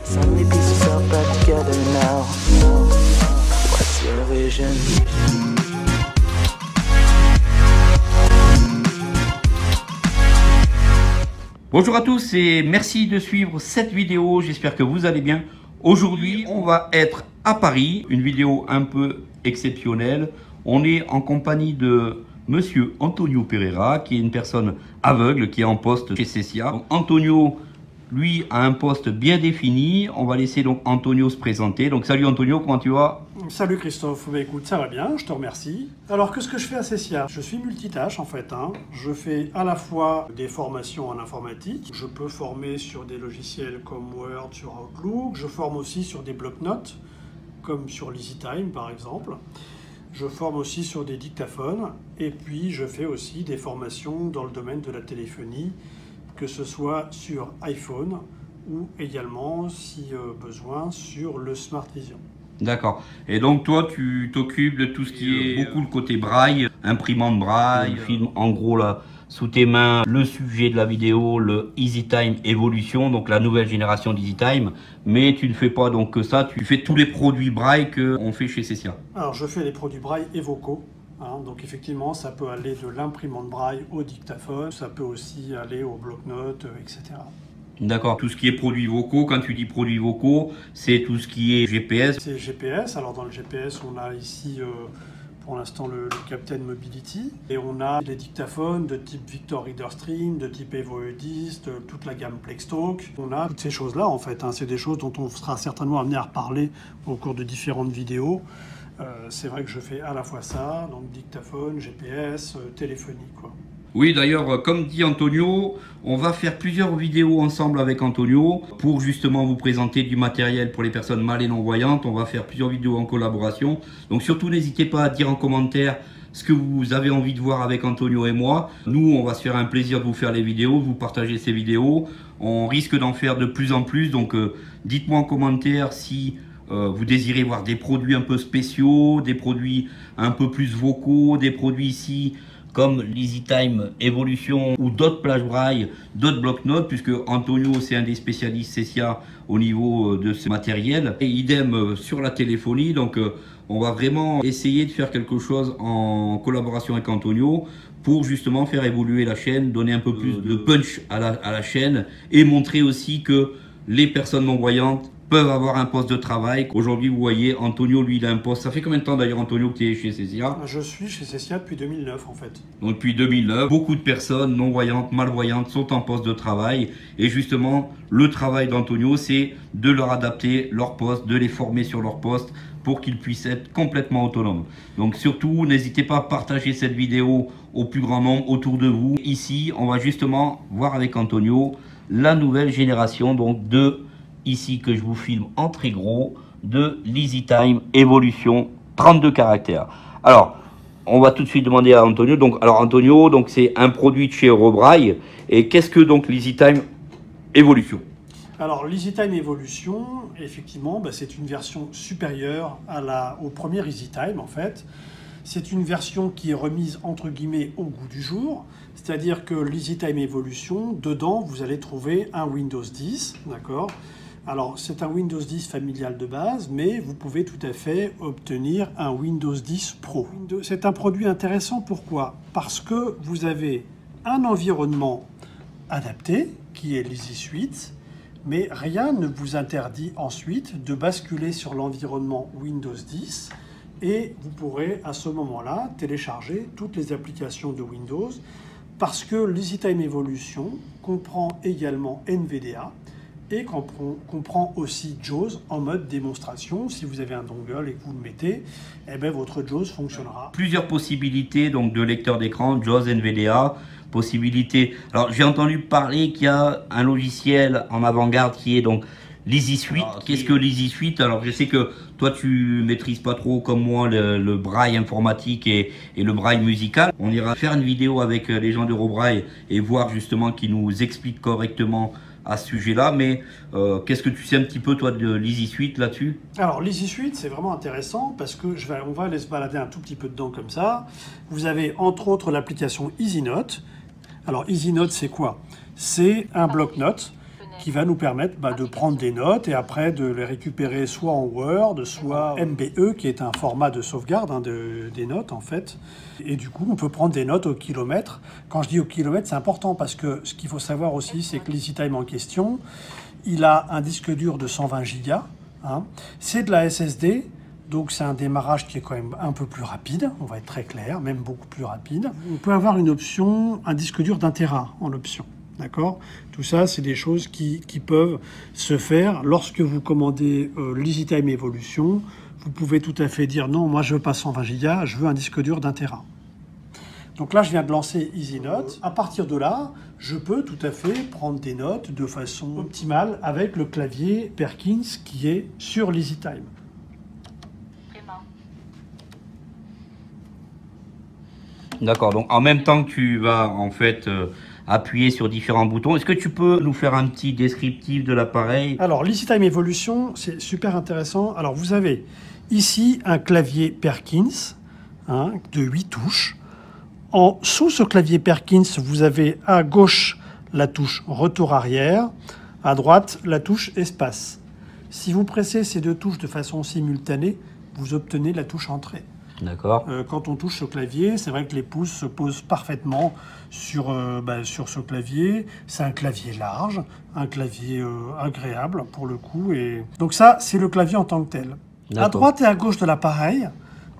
So many pieces all back together now. What's your vision? Bonjour à tous et merci de suivre cette vidéo, j'espère que vous allez bien. Aujourd'hui, on va être à Paris, une vidéo un peu exceptionnelle. On est en compagnie de Monsieur Antonio Pereira, qui est une personne aveugle, qui est en poste chez Cesia. Donc, Antonio, lui, a un poste bien défini. On va laisser donc Antonio se présenter. Donc salut Antonio, comment tu vas? Salut Christophe, bah écoute, ça va bien, je te remercie. Alors qu'est-ce que je fais à Cesia? Je suis multitâche en fait, Je fais à la fois des formations en informatique, je peux former sur des logiciels comme Word, sur Outlook, je forme aussi sur des bloc-notes, comme sur EasyTime par exemple. Je forme aussi sur des dictaphones, et puis je fais aussi des formations dans le domaine de la téléphonie, que ce soit sur iPhone ou également, si besoin, sur le Smart Vision. D'accord. Et donc toi, tu t'occupes de tout ce qui est beaucoup le côté braille, imprimante braille, filme en gros là sous tes mains le sujet de la vidéo, le EasyTime Evolution, donc la nouvelle génération d'EasyTime. Mais tu ne fais pas donc que ça, tu fais tous les produits braille qu'on fait chez Cesia. Alors je fais les produits braille et vocaux. Donc effectivement, ça peut aller de l'imprimante braille au dictaphone, ça peut aussi aller au bloc-notes, etc. D'accord. Tout ce qui est produits vocaux, quand tu dis produits vocaux, c'est tout ce qui est GPS. C'est GPS. Alors dans le GPS, on a ici pour l'instant le Captain Mobility. Et on a les dictaphones de type Victor Reader Stream, de type Evo E10, toute la gamme Plextalk. On a toutes ces choses-là en fait. C'est des choses dont on sera certainement amené à reparler au cours de différentes vidéos. C'est vrai que je fais à la fois ça, donc dictaphone, GPS, téléphonie, quoi. Oui, d'ailleurs, comme dit Antonio, on va faire plusieurs vidéos ensemble avec Antonio pour justement vous présenter du matériel pour les personnes mal et non-voyantes. On va faire plusieurs vidéos en collaboration. Donc surtout, n'hésitez pas à dire en commentaire ce que vous avez envie de voir avec Antonio et moi. Nous, on va se faire un plaisir de vous faire les vidéos, vous partager ces vidéos. On risque d'en faire de plus en plus, donc dites-moi en commentaire si vous désirez voir des produits un peu spéciaux, des produits un peu plus vocaux, des produits ici comme l'EasyTime Evolution ou d'autres plages braille, d'autres bloc-notes, puisque Antonio c'est un des spécialistes Cesia au niveau de ce matériel. Et idem sur la téléphonie, donc on va vraiment essayer de faire quelque chose en collaboration avec Antonio pour justement faire évoluer la chaîne, donner un peu plus de punch à la chaîne et montrer aussi que les personnes non-voyantes peuvent avoir un poste de travail. Aujourd'hui, vous voyez, Antonio, lui, il a un poste. Ça fait combien de temps d'ailleurs, Antonio, que tu es chez Cesia? Je suis chez Cesia depuis 2009, en fait. Donc, depuis 2009, beaucoup de personnes non-voyantes, malvoyantes sont en poste de travail. Et justement, le travail d'Antonio, c'est de leur adapter leur poste, de les former sur leur poste pour qu'ils puissent être complètement autonomes. Donc, surtout, n'hésitez pas à partager cette vidéo au plus grand nombre autour de vous. Ici, on va justement voir avec Antonio la nouvelle génération donc de ici que je vous filme en très gros de l'EasyTime Evolution 32 caractères. Alors, on va tout de suite demander à Antonio. Donc, alors Antonio, donc c'est un produit de chez Eurobraille. Et qu'est-ce que donc l'EasyTime Evolution? Alors l'EasyTime Evolution, effectivement, c'est une version supérieure au premier EasyTime en fait. C'est une version qui est remise entre guillemets au goût du jour. C'est-à-dire que l'EasyTime Evolution, dedans, vous allez trouver un Windows 10, d'accord? Alors, c'est un Windows 10 familial de base, mais vous pouvez tout à fait obtenir un Windows 10 Pro. C'est un produit intéressant, pourquoi? Parce que vous avez un environnement adapté, qui est l'Easy Suite, mais rien ne vous interdit ensuite de basculer sur l'environnement Windows 10, et vous pourrez à ce moment-là télécharger toutes les applications de Windows, parce que l'EasyTime Evolution comprend également NVDA, et comprend aussi JAWS en mode démonstration. Si vous avez un dongle et que vous le mettez, votre JAWS fonctionnera. Plusieurs possibilités donc de lecteur d'écran, JAWS, NVDA, possibilités. Alors j'ai entendu parler qu'il y a un logiciel en avant-garde qui est donc l'Easy Suite. Qu'est-ce que l'Easy Suite? Alors je sais que toi tu maîtrises pas trop comme moi le braille informatique et le braille musical. On ira faire une vidéo avec les gens d'Eurobraille et voir justement qu'ils nous expliquent correctement à ce sujet-là, mais qu'est-ce que tu sais un petit peu toi de l'Easy Suite là-dessus? Alors l'Easy Suite c'est vraiment intéressant parce que on va aller se balader un tout petit peu dedans comme ça. Vous avez entre autres l'application EasyNote. Alors EasyNote c'est quoi? C'est un bloc-notes qui va nous permettre de prendre des notes et après de les récupérer soit en Word, soit MBE, qui est un format de sauvegarde des notes en fait. Et du coup, on peut prendre des notes au kilomètre. Quand je dis au kilomètre, c'est important parce que ce qu'il faut savoir aussi, c'est que l'EasyTime en question, il a un disque dur de 120 Go. Hein. C'est de la SSD. Donc c'est un démarrage qui est quand même un peu plus rapide, on va être très clair, même beaucoup plus rapide. On peut avoir une option, un disque dur d'1 Tera en option, d'accord? Tout ça, c'est des choses qui peuvent se faire lorsque vous commandez l'EasyTime Evolution. Vous pouvez tout à fait dire non, moi je veux pas 120 Go, je veux un disque dur d'1 Tera. Donc là, je viens de lancer EasyNote. À partir de là, je peux tout à fait prendre des notes de façon optimale avec le clavier Perkins qui est sur l'EasyTime. D'accord, donc en même temps que tu vas en fait appuyer sur différents boutons, est-ce que tu peux nous faire un petit descriptif de l'appareil? Alors, l'EasyTime Evolution, c'est super intéressant. Alors, vous avez ici un clavier Perkins de 8 touches. Sous ce clavier Perkins, vous avez à gauche la touche retour arrière, à droite la touche espace. Si vous pressez ces deux touches de façon simultanée, vous obtenez la touche entrée. D'accord. Quand on touche ce clavier, c'est vrai que les pouces se posent parfaitement sur ce clavier. C'est un clavier large, un clavier agréable pour le coup. Et donc ça, c'est le clavier en tant que tel. À droite et à gauche de l'appareil,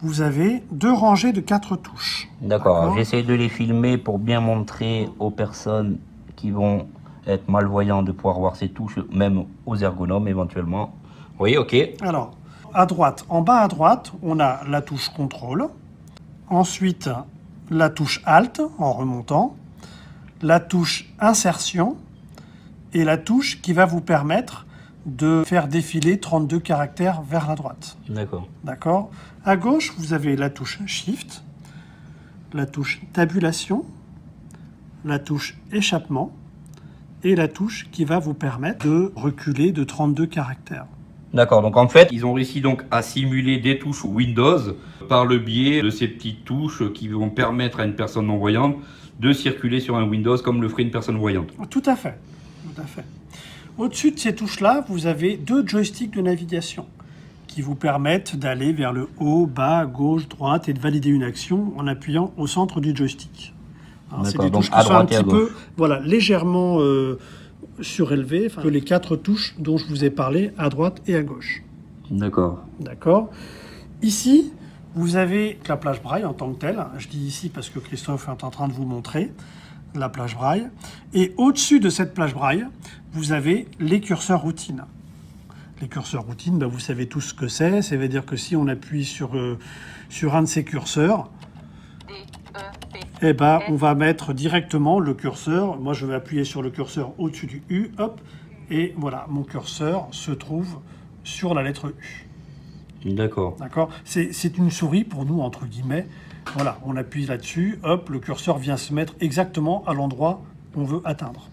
vous avez 2 rangées de 4 touches. D'accord. J'essaie de les filmer pour bien montrer aux personnes qui vont être malvoyantes de pouvoir voir ces touches, même aux ergonomes éventuellement. Oui, ok. Alors, à droite, en bas à droite, on a la touche contrôle. Ensuite, la touche Alt en remontant. La touche insertion. Et la touche qui va vous permettre de faire défiler 32 caractères vers la droite. D'accord. D'accord. À gauche, vous avez la touche Shift, la touche tabulation, la touche échappement et la touche qui va vous permettre de reculer de 32 caractères. D'accord, donc en fait, ils ont réussi donc à simuler des touches Windows par le biais de ces petites touches qui vont permettre à une personne non-voyante de circuler sur un Windows comme le ferait une personne voyante. Tout à fait, tout à fait. Au-dessus de ces touches-là, vous avez 2 joysticks de navigation qui vous permettent d'aller vers le haut, bas, gauche, droite et de valider une action en appuyant au centre du joystick. C'est des touches qui sont un petit peu légèrement surélevées que les 4 touches dont je vous ai parlé à droite et à gauche. D'accord. D'accord. Ici, vous avez la plage braille en tant que telle. Je dis ici parce que Christophe est en train de vous montrer la plage braille. Et au-dessus de cette plage braille, vous avez les curseurs routine. Les curseurs routine, vous savez tous ce que c'est. Ça veut dire que si on appuie sur un de ces curseurs, on va mettre directement le curseur. Moi, je vais appuyer sur le curseur au-dessus du U, hop, et voilà, mon curseur se trouve sur la lettre U. D'accord. D'accord. C'est une souris pour nous, entre guillemets. Voilà, on appuie là-dessus, hop, le curseur vient se mettre exactement à l'endroit qu'on veut atteindre.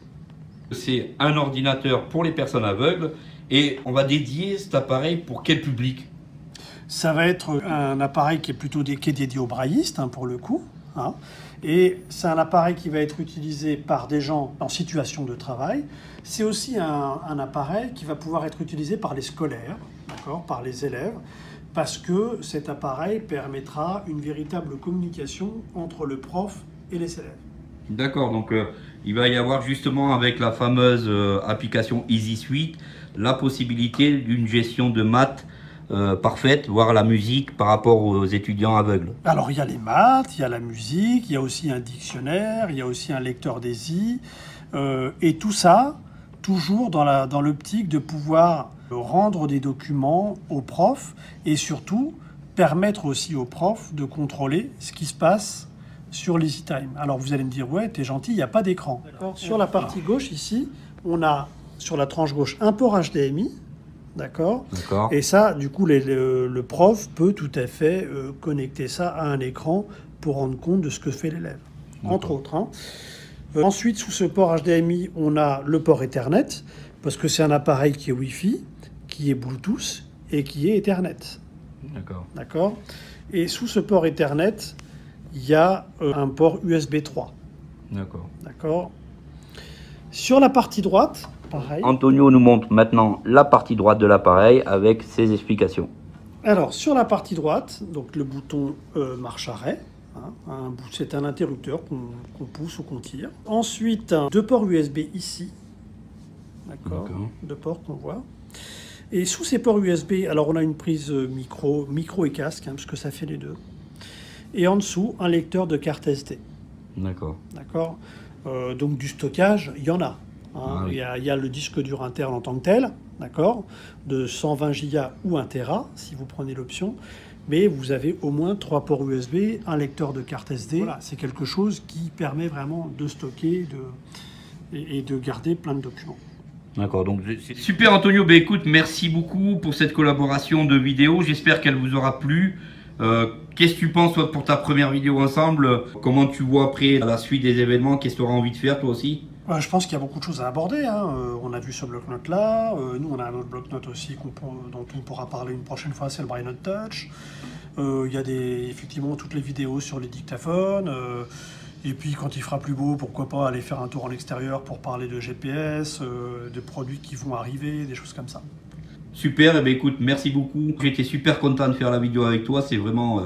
C'est un ordinateur pour les personnes aveugles et on va dédier cet appareil pour quel public? Ça va être un appareil qui est dédié aux braillistes, pour le coup. Et c'est un appareil qui va être utilisé par des gens en situation de travail. C'est aussi un appareil qui va pouvoir être utilisé par les scolaires, par les élèves, parce que cet appareil permettra une véritable communication entre le prof et les élèves. D'accord, donc il va y avoir justement avec la fameuse application EasySuite la possibilité d'une gestion de maths parfaite, voire la musique par rapport aux étudiants aveugles. Alors il y a les maths, il y a la musique, il y a aussi un dictionnaire, il y a aussi un lecteur d'ESI, et tout ça, toujours dans l'optique de pouvoir rendre des documents aux profs et surtout permettre aussi aux profs de contrôler ce qui se passe sur l'EasyTime. Alors vous allez me dire, ouais, t'es gentil, il n'y a pas d'écran. Sur la partie gauche ici, on a sur la tranche gauche un port HDMI, d'accord. Et ça, du coup, le prof peut tout à fait connecter ça à un écran pour rendre compte de ce que fait l'élève, entre autres. Ensuite, sous ce port HDMI, on a le port Ethernet, parce que c'est un appareil qui est Wi-Fi, qui est Bluetooth et qui est Ethernet. D'accord. Et sous ce port Ethernet, il y a un port USB 3. D'accord. Sur la partie droite, l'appareil. Antonio nous montre maintenant la partie droite de l'appareil avec ses explications. Alors, sur la partie droite, donc le bouton marche arrêt. C'est un interrupteur qu'on pousse ou qu'on tire. Ensuite, deux ports USB ici. D'accord. Deux ports qu'on voit. Et sous ces ports USB, alors on a une prise micro et casque, parce que ça fait les deux. Et en dessous, un lecteur de carte SD. D'accord. D'accord. Donc du stockage, il y en a. Ah oui. Il y a le disque dur interne en tant que tel, d'accord, de 120 Go ou 1 Tera, si vous prenez l'option. Mais vous avez au moins 3 ports USB, un lecteur de carte SD. Voilà, c'est quelque chose qui permet vraiment de stocker et de garder plein de documents. D'accord, donc c'est super Antonio, ben écoute, merci beaucoup pour cette collaboration de vidéo, j'espère qu'elle vous aura plu. Qu'est-ce que tu penses toi pour ta première vidéo ensemble? Comment tu vois après la suite des événements? Qu'est-ce que tu auras envie de faire toi aussi? Je pense qu'il y a beaucoup de choses à aborder. On a vu ce bloc-notes là. Nous, on a un autre bloc-notes aussi dont on pourra parler une prochaine fois, c'est le Brain Not Touch. Il y a effectivement toutes les vidéos sur les dictaphones. Et puis, quand il fera plus beau, pourquoi pas aller faire un tour en extérieur pour parler de GPS, de produits qui vont arriver, des choses comme ça. Super, et ben écoute, merci beaucoup. J'étais super content de faire la vidéo avec toi, c'est vraiment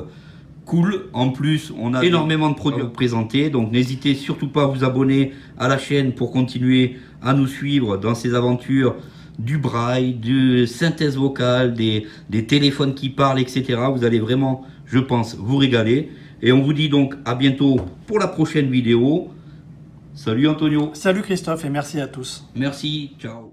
cool. En plus, on a énormément de produits à vous présenter, donc n'hésitez surtout pas à vous abonner à la chaîne pour continuer à nous suivre dans ces aventures du braille, de synthèse vocale, des téléphones qui parlent, etc. Vous allez vraiment, je pense, vous régaler. Et on vous dit donc à bientôt pour la prochaine vidéo. Salut Antonio. Salut Christophe et merci à tous. Merci, ciao.